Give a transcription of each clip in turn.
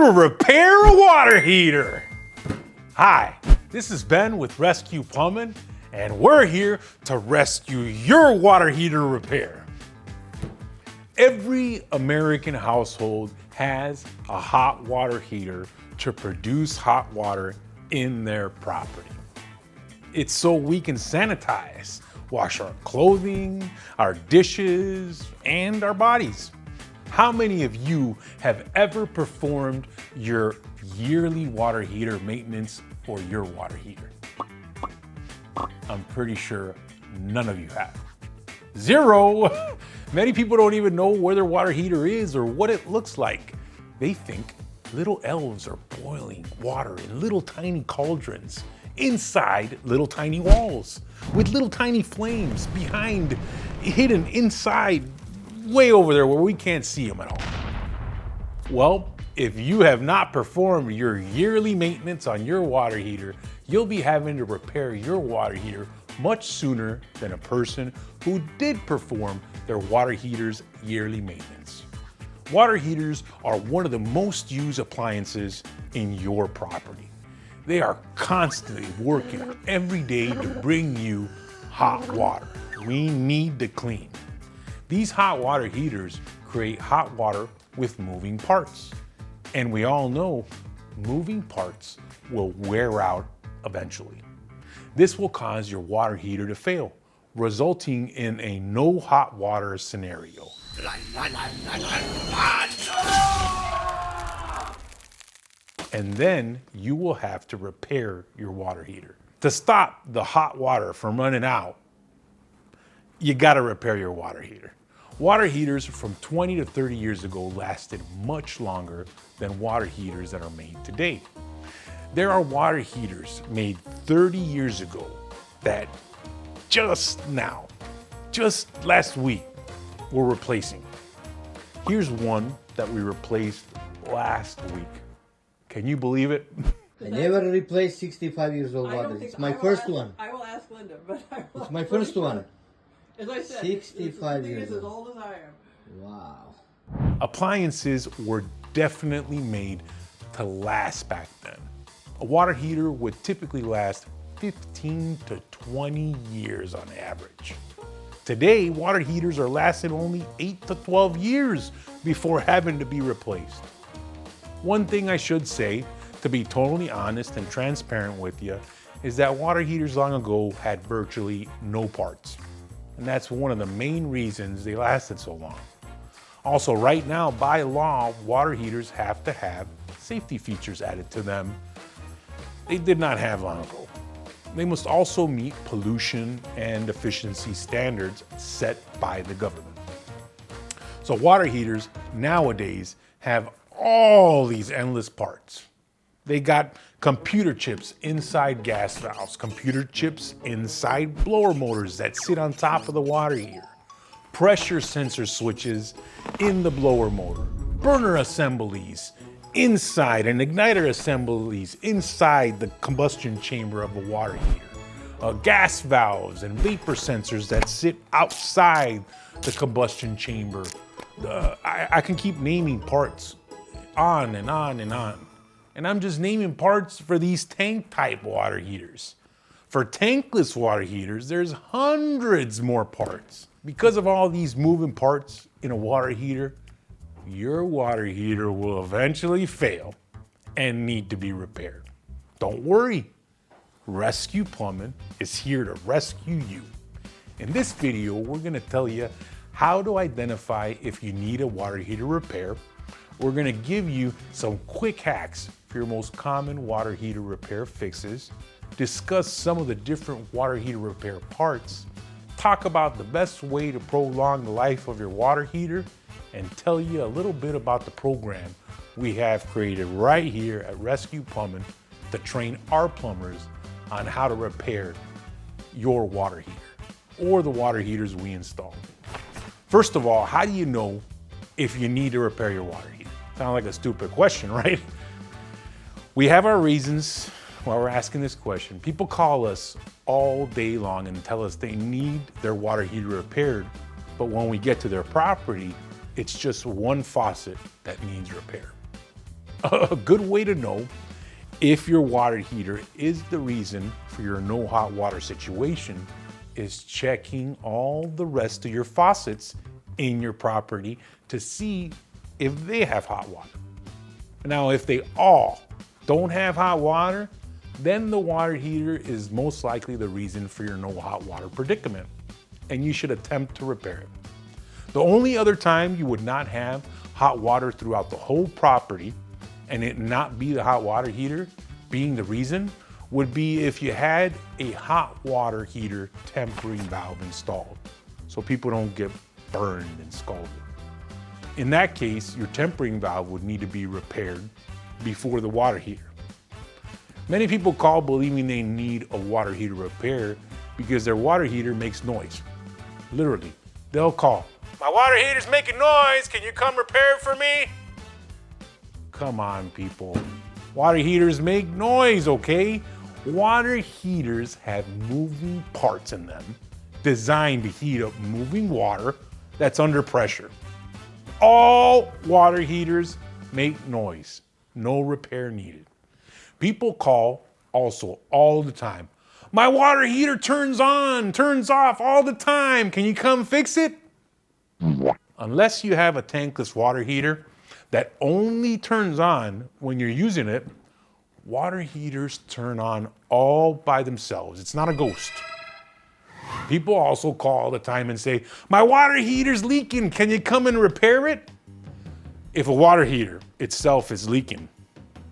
How to repair a water heater. Hi, this is Ben with Rescue Plumbing, and we're here to rescue your water heater repair. Every American household has a hot water heater to produce hot water in their property. It's so we can sanitize, wash our clothing, our dishes, and our bodies. How many of you have ever performed your yearly water heater maintenance for your water heater? I'm pretty sure none of you have. Zero! Many people don't even know where their water heater is or what it looks like. They think little elves are boiling water in little tiny cauldrons inside little tiny walls with little tiny flames hidden inside way over there where we can't see them at all. Well, if you have not performed your yearly maintenance on your water heater, you'll be having to repair your water heater much sooner than a person who did perform their water heater's yearly maintenance. Water heaters are one of the most used appliances in your property. They are constantly working every day to bring you hot water. We need to clean. These hot water heaters create hot water with moving parts. And we all know moving parts will wear out eventually. This will cause your water heater to fail, resulting in a no hot water scenario. And then you will have to repair your water heater. To stop the hot water from running out, you gotta repair your water heater. Water heaters from 20 to 30 years ago lasted much longer than water heaters that are made today. There are water heaters made 30 years ago that just last week, we're replacing. Here's one that we replaced last week. Can you believe it? I never replaced 65 years old water. It's my first one. I will ask Linda, but It's my first one. As I said, 65 years as old. old as I am. Wow. Appliances were definitely made to last back then. A water heater would typically last 15 to 20 years on average. Today, water heaters are lasting only 8 to 12 years before having to be replaced. One thing I should say, to be totally honest and transparent with you, is that water heaters long ago had virtually no parts. And that's one of the main reasons they lasted so long. Also, right now, by law, water heaters have to have safety features added to them they did not have long ago. They must also meet pollution and efficiency standards set by the government. So water heaters nowadays have all these endless parts. They got computer chips inside gas valves, computer chips inside blower motors that sit on top of the water heater, pressure sensor switches in the blower motor, burner assemblies inside, and igniter assemblies inside the combustion chamber of the water heater, gas valves and vapor sensors that sit outside the combustion chamber. I can keep naming parts on and on and on. And I'm just naming parts for these tank type water heaters. For tankless water heaters, there's hundreds more parts. Because of all these moving parts in a water heater, your water heater will eventually fail and need to be repaired. Don't worry, Rescue Plumbing is here to rescue you. In this video, we're gonna tell you how to identify if you need a water heater repair. We're gonna give you some quick hacks for your most common water heater repair fixes, discuss some of the different water heater repair parts, talk about the best way to prolong the life of your water heater, and tell you a little bit about the program we have created right here at Rescue Plumbing to train our plumbers on how to repair your water heater or the water heaters we install. First of all, how do you know if you need to repair your water heater? Sounds like a stupid question, right? We have our reasons why we're asking this question. People call us all day long and tell us they need their water heater repaired, but when we get to their property, it's just one faucet that needs repair. A good way to know if your water heater is the reason for your no hot water situation is checking all the rest of your faucets in your property to see if they have hot water. Now, if they all don't have hot water, then the water heater is most likely the reason for your no hot water predicament, and you should attempt to repair it. The only other time you would not have hot water throughout the whole property and it not be the hot water heater being the reason would be if you had a hot water heater tempering valve installed so people don't get burned and scalded. In that case, your tempering valve would need to be repaired before the water heater. Many people call believing they need a water heater repair because their water heater makes noise. Literally, they'll call, "My water heater's making noise, can you come repair it for me?" Come on, people. Water heaters make noise, okay? Water heaters have moving parts in them designed to heat up moving water that's under pressure. All water heaters make noise, no repair needed. People call also all the time, "My water heater turns on, turns off all the time. Can you come fix it?" Unless you have a tankless water heater that only turns on when you're using it, water heaters turn on all by themselves. It's not a ghost. People also call all the time and say, "My water heater's leaking. Can you come and repair it?" If a water heater itself is leaking,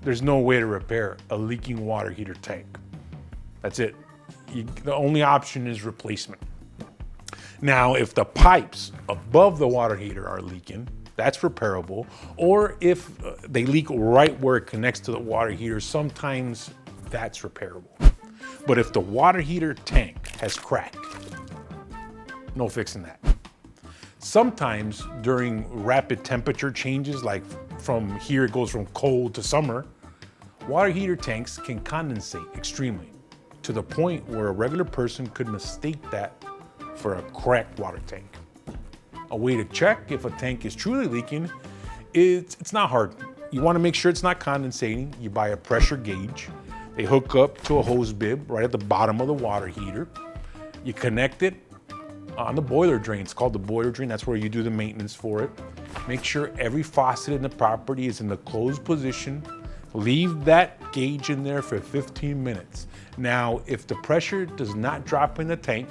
there's no way to repair a leaking water heater tank. That's it. The only option is replacement. Now, if the pipes above the water heater are leaking, that's repairable. Or if they leak right where it connects to the water heater, sometimes that's repairable. But if the water heater tank has cracked, no fixing that. Sometimes during rapid temperature changes, like from here it goes from cold to summer, water heater tanks can condensate extremely to the point where a regular person could mistake that for a cracked water tank. A way to check if a tank is truly leaking, it's not hard. You want to make sure it's not condensating. You buy a pressure gauge. They hook up to a hose bib right at the bottom of the water heater. You connect it on the boiler drain. It's called the boiler drain. That's where you do the maintenance for it. Make sure every faucet in the property is in the closed position. Leave that gauge in there for 15 minutes. Now, if the pressure does not drop in the tank,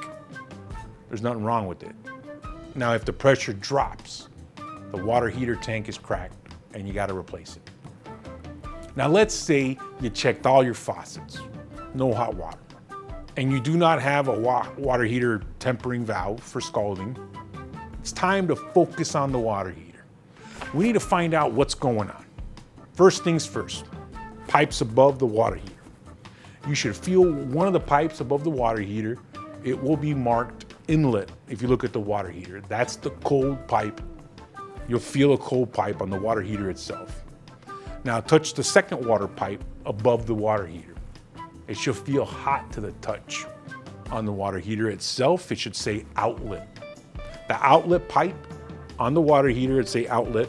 there's nothing wrong with it. Now, if the pressure drops, the water heater tank is cracked and you got to replace it. Now, let's say you checked all your faucets, no hot water, and you do not have a water heater tempering valve for scalding. It's time to focus on the water heater. We need to find out what's going on. First things first, pipes above the water heater. You should feel one of the pipes above the water heater. It will be marked inlet if you look at the water heater. That's the cold pipe. You'll feel a cold pipe on the water heater itself. Now touch the second water pipe above the water heater. It should feel hot to the touch. On the water heater itself, it should say outlet. The outlet pipe on the water heater, it say outlet.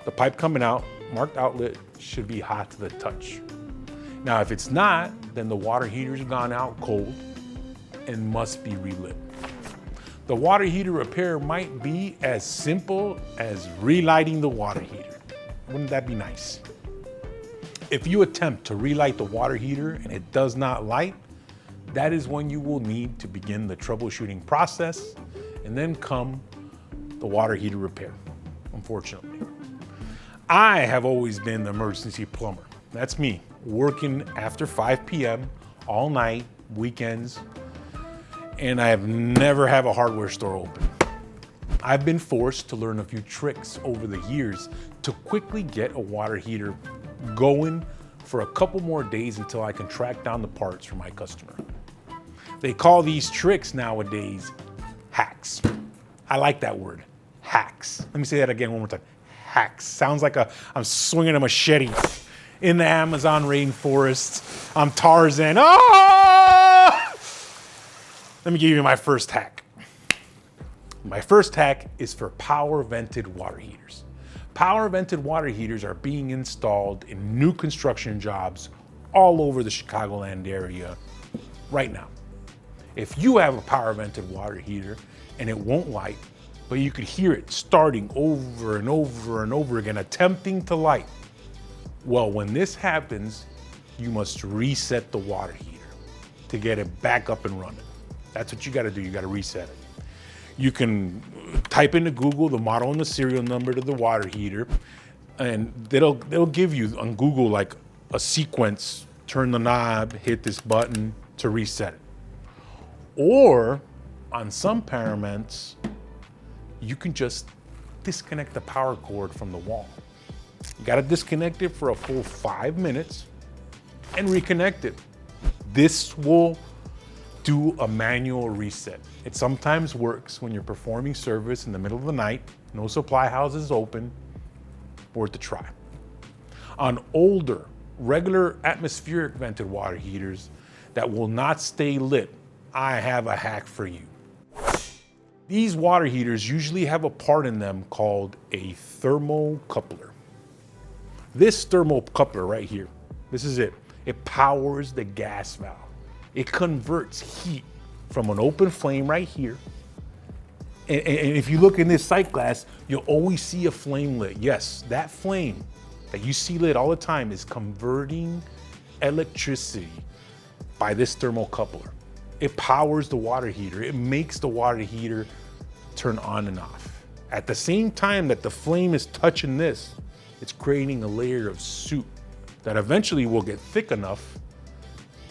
The pipe coming out, marked outlet, should be hot to the touch. Now, if it's not, then the water heater's gone out cold and must be relit. The water heater repair might be as simple as relighting the water heater. Wouldn't that be nice? If you attempt to relight the water heater and it does not light, that is when you will need to begin the troubleshooting process, and then come the water heater repair, unfortunately. I have always been the emergency plumber. That's me, working after 5 p.m. all night, weekends, and I have never had a hardware store open. I've been forced to learn a few tricks over the years to quickly get a water heater going for a couple more days until I can track down the parts for my customer. They call these tricks nowadays hacks. I like that word, hacks. Let me say that again one more time. Hacks. Sounds like I'm swinging a machete in the Amazon rainforest. I'm Tarzan. Ah! Let me give you my first hack. My first hack is for power vented water heaters. Power vented water heaters are being installed in new construction jobs all over the Chicagoland area right now. If you have a power vented water heater and it won't light, but you could hear it starting over and over and over again, attempting to light, well, when this happens, you must reset the water heater to get it back up and running. That's what you gotta do, you gotta reset it. You can type into Google the model and the serial number to the water heater, and they'll give you on Google like a sequence, turn the knob, hit this button to reset it. Or on some Paraments, you can just disconnect the power cord from the wall. You gotta disconnect it for a full 5 minutes and reconnect it. This will do a manual reset. It sometimes works when you're performing service in the middle of the night, no supply houses open, worth a try. On older, regular atmospheric vented water heaters that will not stay lit, I have a hack for you. These water heaters usually have a part in them called a thermocoupler. This thermocoupler right here, this is it. It powers the gas valve. It converts heat from an open flame right here. And if you look in this sight glass, you'll always see a flame lit. Yes, that flame that you see lit all the time is converting electricity by this thermocoupler. It powers the water heater. It makes the water heater turn on and off. At the same time that the flame is touching this, it's creating a layer of soot that eventually will get thick enough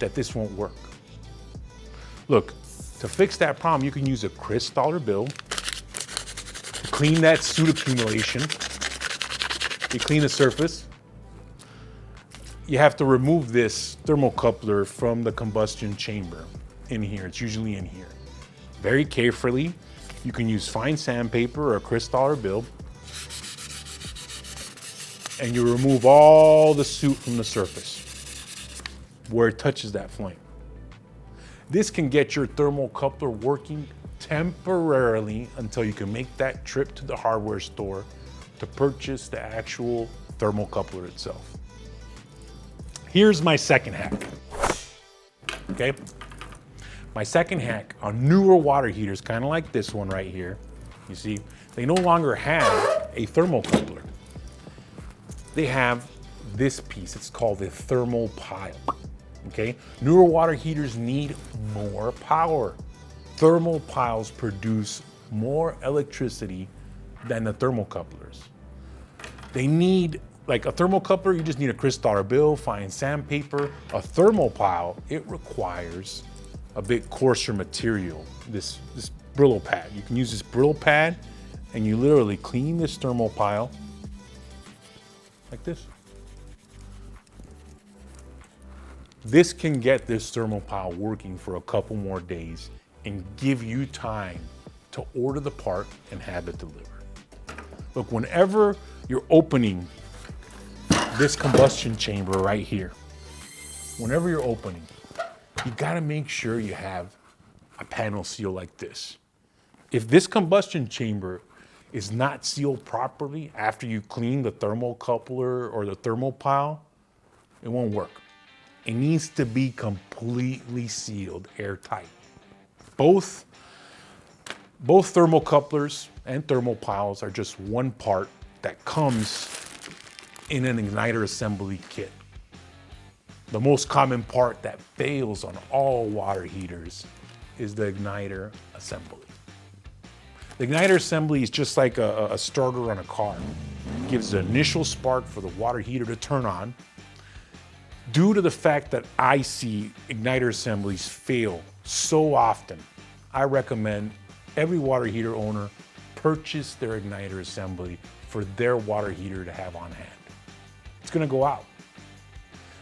that this won't work. Look, to fix that problem, you can use a crisp dollar bill to clean that soot accumulation. You clean the surface. You have to remove this thermocoupler from the combustion chamber in here. It's usually in here. Very carefully, you can use fine sandpaper or a crisp dollar bill, and you remove all the soot from the surface where it touches that flame. This can get your thermocoupler working temporarily until you can make that trip to the hardware store to purchase the actual thermocoupler itself. Here's my second hack, okay? My second hack on newer water heaters, kind of like this one right here. You see, they no longer have a thermocoupler. They have this piece, it's called a thermal pile, okay? Newer water heaters need more power. Thermal piles produce more electricity than the thermocouplers. They need, like a thermocoupler, you just need a crisp dollar bill, fine sandpaper. A thermal pile, it requires a bit coarser material, this Brillo pad. You can use this Brillo pad and you literally clean this thermal pile like this. This can get this thermal pile working for a couple more days and give you time to order the part and have it delivered. Look, whenever you're opening this combustion chamber right here, whenever you're opening, you gotta make sure you have a panel seal like this. If this combustion chamber is not sealed properly after you clean the thermocoupler or the thermal pile, it won't work. It needs to be completely sealed, airtight. Both thermocouplers and thermal piles are just one part that comes in an igniter assembly kit. The most common part that fails on all water heaters is the igniter assembly. The igniter assembly is just like a starter on a car. It gives the initial spark for the water heater to turn on. Due to the fact that I see igniter assemblies fail so often, I recommend every water heater owner purchase their igniter assembly for their water heater to have on hand. It's gonna go out.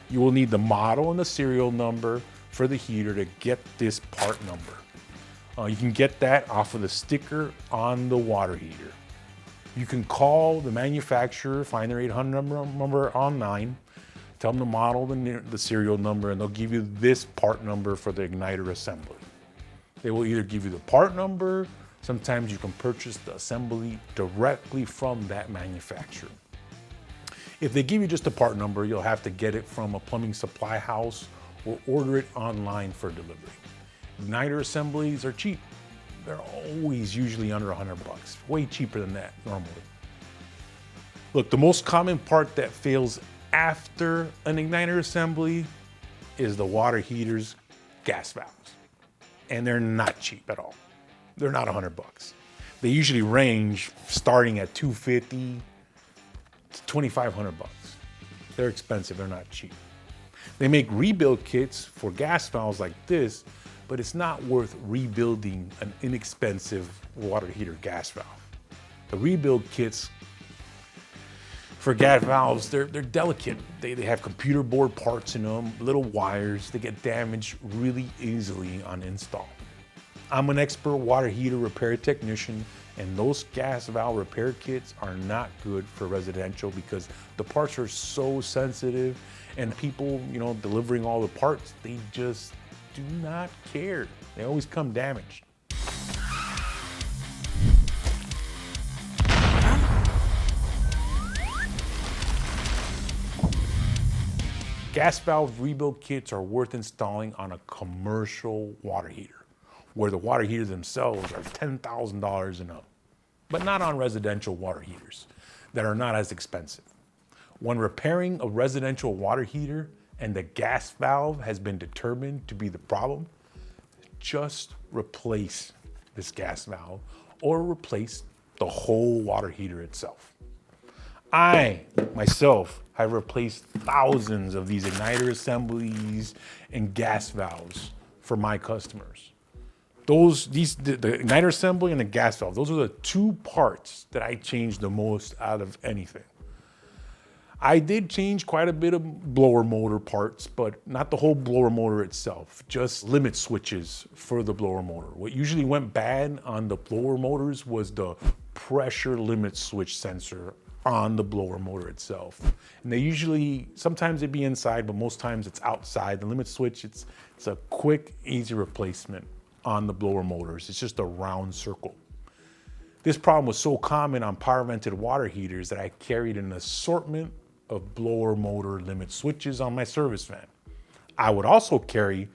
You will need the model and the serial number for the heater to get this part number. You can get that off of the sticker on the water heater. You can call the manufacturer, find their 800 number online, tell them the model, the serial number, and they'll give you this part number for the igniter assembly. They will either give you the part number, Sometimes you can purchase the assembly directly from that manufacturer. If they give you just a part number, you'll have to get it from a plumbing supply house or order it online for delivery. Igniter assemblies are cheap. They're always usually under $100, way cheaper than that normally. Look, the most common part that fails after an igniter assembly is the water heater's gas valves. And they're not cheap at all. They're not $100. They usually range starting at $250 to $2,500. They're expensive, they're not cheap. They make rebuild kits for gas valves like this, but it's not worth rebuilding an inexpensive water heater gas valve. The rebuild kits for gas valves, they're delicate. They have computer board parts in them, little wires. They get damaged really easily on install. I'm an expert water heater repair technician, and those gas valve repair kits are not good for residential because the parts are so sensitive, and people, delivering all the parts, they just do not care. They always come damaged. Gas valve rebuild kits are worth installing on a commercial water heater, where the water heaters themselves are $10,000 and up, but not on residential water heaters that are not as expensive. When repairing a residential water heater and the gas valve has been determined to be the problem, just replace this gas valve or replace the whole water heater itself. I, myself, have replaced thousands of these igniter assemblies and gas valves for my customers. The igniter assembly and the gas valve, those are the two parts that I change the most out of anything. I did change quite a bit of blower motor parts, but not the whole blower motor itself, just limit switches for the blower motor. What usually went bad on the blower motors was the pressure limit switch sensor on the blower motor itself. And they usually, sometimes it'd be inside, but most times it's outside. The limit switch, it's a quick, easy replacement on the blower motors. It's just a round circle. This problem was so common on power vented water heaters that I carried an assortment of blower motor limit switches on my service van. I would also carry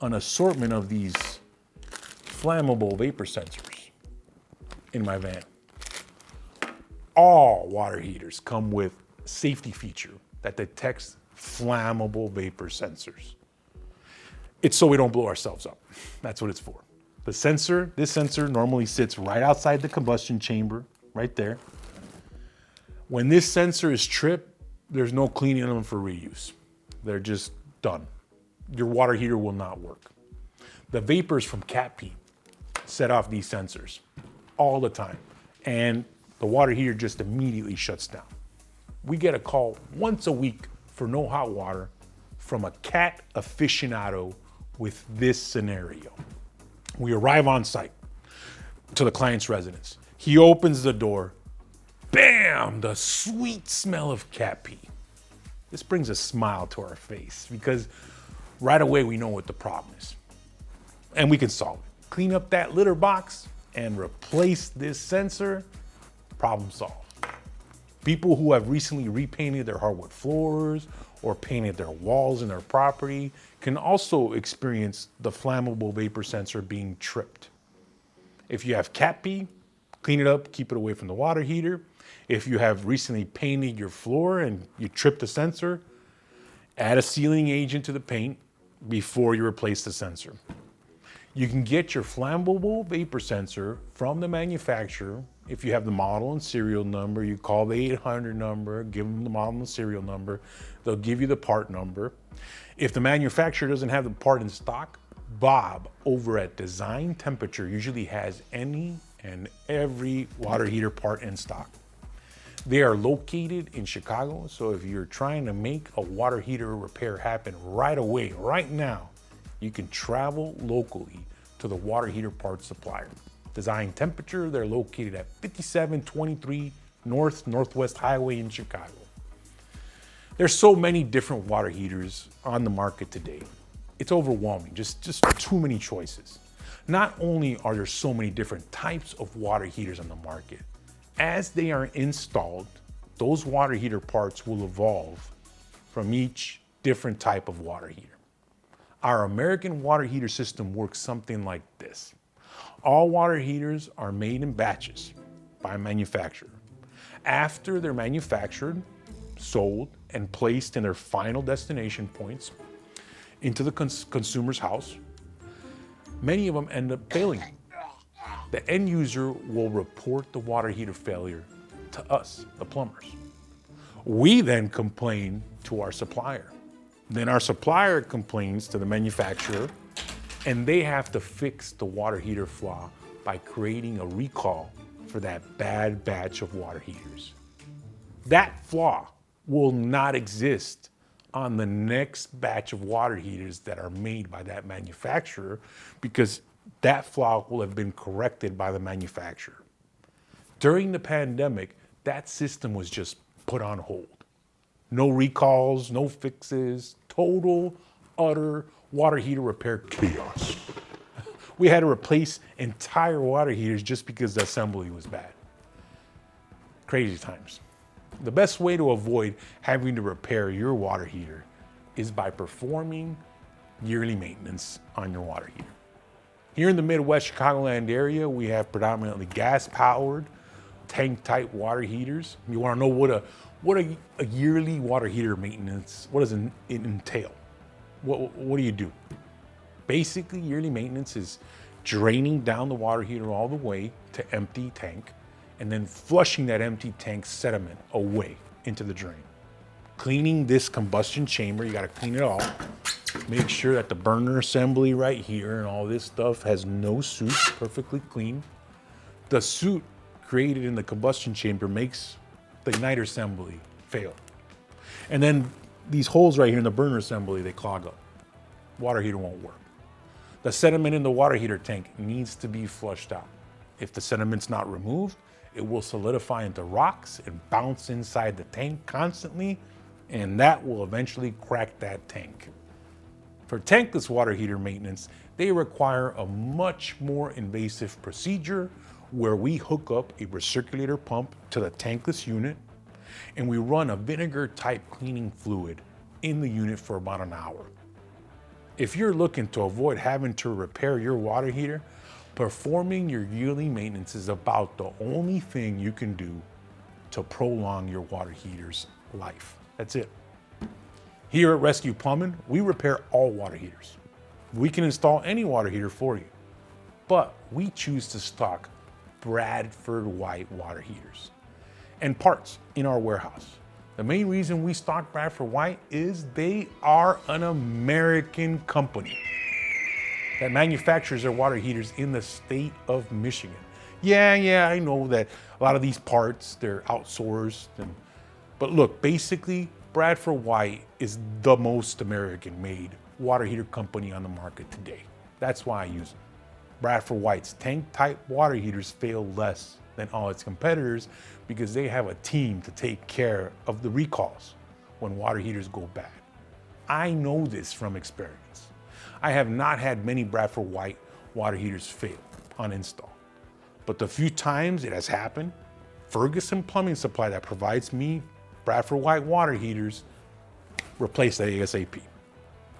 an assortment of these flammable vapor sensors in my van. All water heaters come with a safety feature that detects flammable vapor sensors. It's so we don't blow ourselves up. That's what it's for. This sensor normally sits right outside the combustion chamber, right there. When this sensor is tripped, there's no cleaning them for reuse. They're just done. Your water heater will not work. The vapors from cat pee set off these sensors all the time, and the water heater just immediately shuts down. We get a call once a week for no hot water from a cat aficionado with this scenario. We arrive on site to the client's residence. He opens the door. Bam! The sweet smell of cat pee. This brings a smile to our face because right away we know what the problem is. And we can solve it. Clean up that litter box and replace this sensor. Problem solved. People who have recently repainted their hardwood floors or painted their walls in their property can also experience the flammable vapor sensor being tripped. If you have cat pee, clean it up, keep it away from the water heater. If you have recently painted your floor and you tripped the sensor, add a sealing agent to the paint before you replace the sensor. You can get your flammable vapor sensor from the manufacturer. If you have the model and serial number, you call the 800 number, give them the model and serial number. They'll give you the part number. If the manufacturer doesn't have the part in stock, Bob over at Design Temperature usually has any and every water heater part in stock. They are located in Chicago, so if you're trying to make a water heater repair happen right away, right now, you can travel locally to the water heater parts supplier. Design Temperature, they're located at 5723 Northwest Highway in Chicago. There's so many different water heaters on the market today. It's overwhelming, just too many choices. Not only are there so many different types of water heaters on the market, as they are installed, those water heater parts will evolve from each different type of water heater. Our American water heater system works something like this. All water heaters are made in batches by a manufacturer. After they're manufactured, sold, and placed in their final destination points into the consumer's house, many of them end up failing. The end user will report the water heater failure to us, the plumbers. We then complain to our supplier. Then our supplier complains to the manufacturer, and they have to fix the water heater flaw by creating a recall for that bad batch of water heaters. That flaw will not exist on the next batch of water heaters that are made by that manufacturer, because that flaw will have been corrected by the manufacturer. During the pandemic, that system was just put on hold. No recalls, no fixes, total, utter water heater repair chaos. We had to replace entire water heaters just because the assembly was bad. Crazy times. The best way to avoid having to repair your water heater is by performing yearly maintenance on your water heater. Here in the Midwest Chicagoland area, we have predominantly gas-powered, tank-type water heaters. You want to know what a yearly water heater maintenance, what does it entail? What do you do? Basically, yearly maintenance is draining down the water heater all the way to empty tank, and then flushing that empty tank sediment away into the drain. Cleaning this combustion chamber, you gotta clean it all. Make sure that the burner assembly right here and all this stuff has no soot, perfectly clean. The soot created in the combustion chamber makes the igniter assembly fail. And then these holes right here in the burner assembly, they clog up. Water heater won't work. The sediment in the water heater tank needs to be flushed out. If the sediment's not removed, it will solidify into rocks and bounce inside the tank constantly, and that will eventually crack that tank. For tankless water heater maintenance, they require a much more invasive procedure where we hook up a recirculator pump to the tankless unit, and we run a vinegar-type cleaning fluid in the unit for about an hour. If you're looking to avoid having to repair your water heater, performing your yearly maintenance is about the only thing you can do to prolong your water heater's life. That's it. Here at Rescue Plumbing, we repair all water heaters. We can install any water heater for you, but we choose to stock Bradford White water heaters and parts in our warehouse. The main reason we stock Bradford White is they are an American company that manufactures their water heaters in the state of Michigan. Yeah, I know that a lot of these parts, they're outsourced. But look, basically, Bradford White is the most American-made water heater company on the market today. That's why I use them. Bradford White's tank-type water heaters fail less than all its competitors because they have a team to take care of the recalls when water heaters go bad. I know this from experience. I have not had many Bradford White water heaters fail on install, but the few times it has happened, Ferguson Plumbing Supply that provides me Bradford White water heaters replaced that ASAP.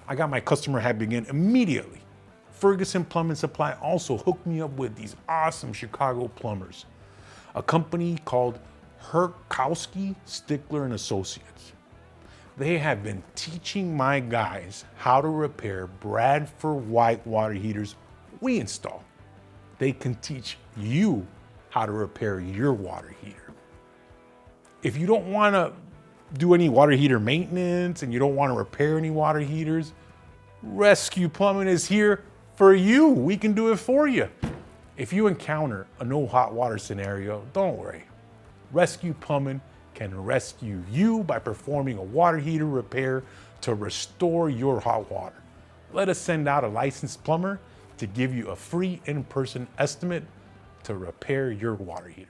I got my customer happy again immediately. Ferguson Plumbing Supply also hooked me up with these awesome Chicago plumbers, a company called Herkowski, Stickler and Associates. They have been teaching my guys how to repair Bradford White water heaters we install. They can teach you how to repair your water heater. If you don't want to do any water heater maintenance and you don't want to repair any water heaters, Rescue Plumbing is here for you. We can do it for you. If you encounter a no hot water scenario, don't worry. Rescue Plumbing can rescue you by performing a water heater repair to restore your hot water. Let us send out a licensed plumber to give you a free in-person estimate to repair your water heater.